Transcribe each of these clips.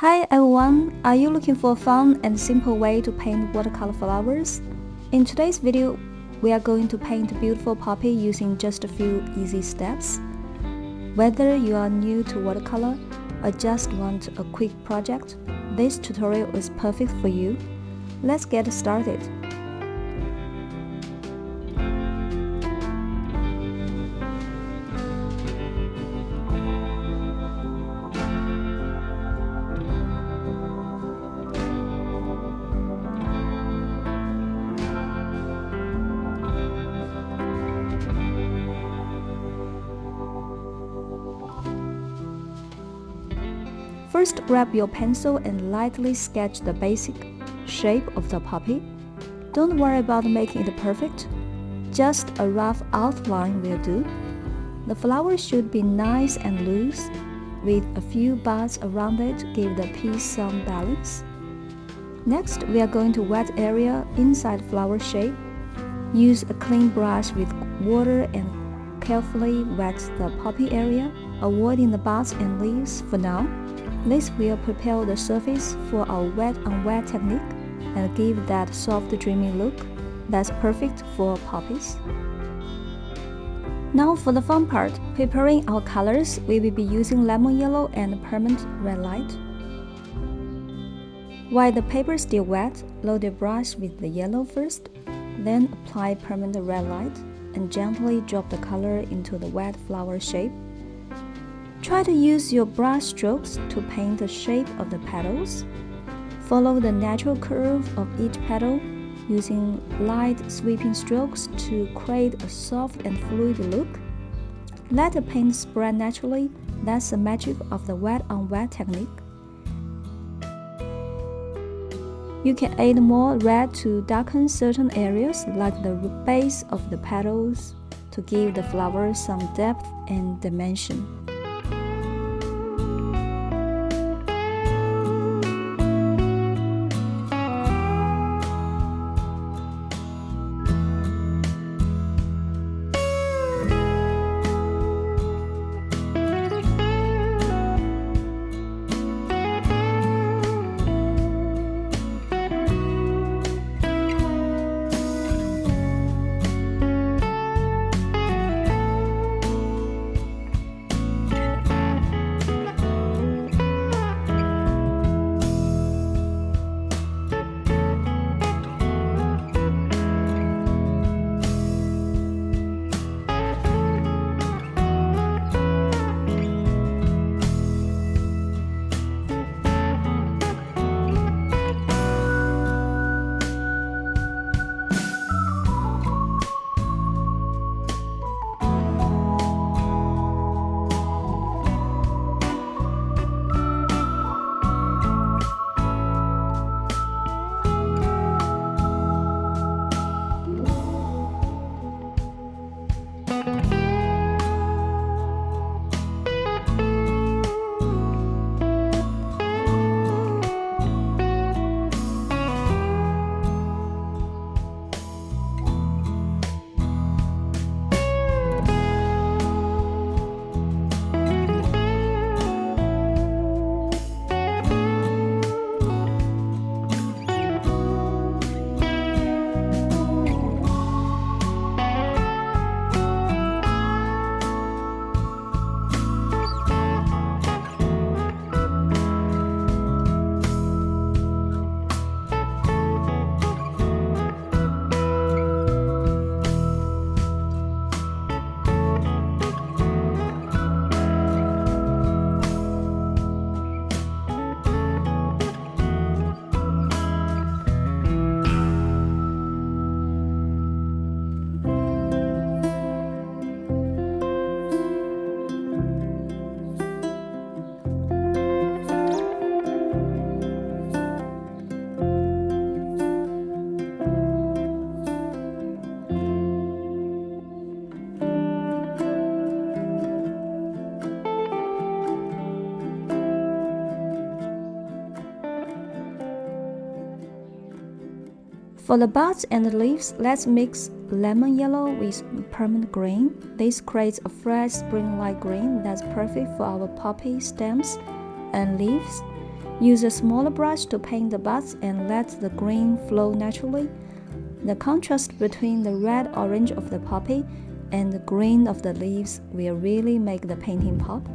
Hi everyone, are you looking for a fun and simple way to paint watercolor flowers? In today's video, we are going to paint a beautiful poppy using just a few easy steps. Whether you are new to watercolor or just want a quick project, this tutorial is perfect for you. Let's get started. First, grab your pencil and lightly sketch the basic shape of the poppy. Don't worry about making it perfect. Just a rough outline will do. The flower should be nice and loose, with a few buds around it to give the piece some balance. Next, we are going to wet area inside flower shape. Use a clean brush with water and carefully wet the poppy area, avoiding the buds and leaves for now. This will prepare the surface for our wet on wet technique and give that soft dreamy look that's perfect for poppies. Now for the fun part, preparing our colors, we will be using lemon yellow and permanent red light. While the paper is still wet, load your brush with the yellow first, then apply permanent red light and gently drop the color into the wet flower shape. Try to use your brush strokes to paint the shape of the petals. Follow the natural curve of each petal, using light sweeping strokes to create a soft and fluid look. Let the paint spread naturally. That's the magic of the wet on wet technique. You can add more red to darken certain areas like the base of the petals to give the flower some depth and dimension. For the buds and the leaves, let's mix lemon yellow with permanent green. This creates a fresh spring-like green that's perfect for our poppy stems and leaves. Use a smaller brush to paint the buds and let the green flow naturally. The contrast between the red-orange of the poppy and the green of the leaves will really make the painting pop.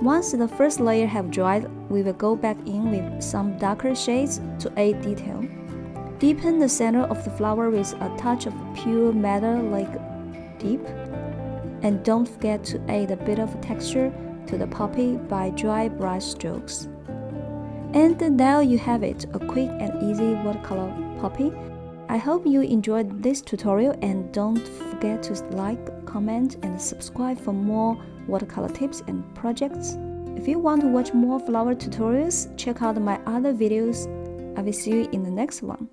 Once the first layer have dried, we will go back in with some darker shades to add detail. Deepen the center of the flower with a touch of pure metallic dip, and don't forget to add a bit of texture to the poppy by dry brush strokes. And now you have it, a quick and easy watercolor poppy. I hope you enjoyed this tutorial, and don't forget to like, comment, and subscribe for more watercolor tips and projects. If you want to watch more flower tutorials, check out my other videos. I will see you in the next one.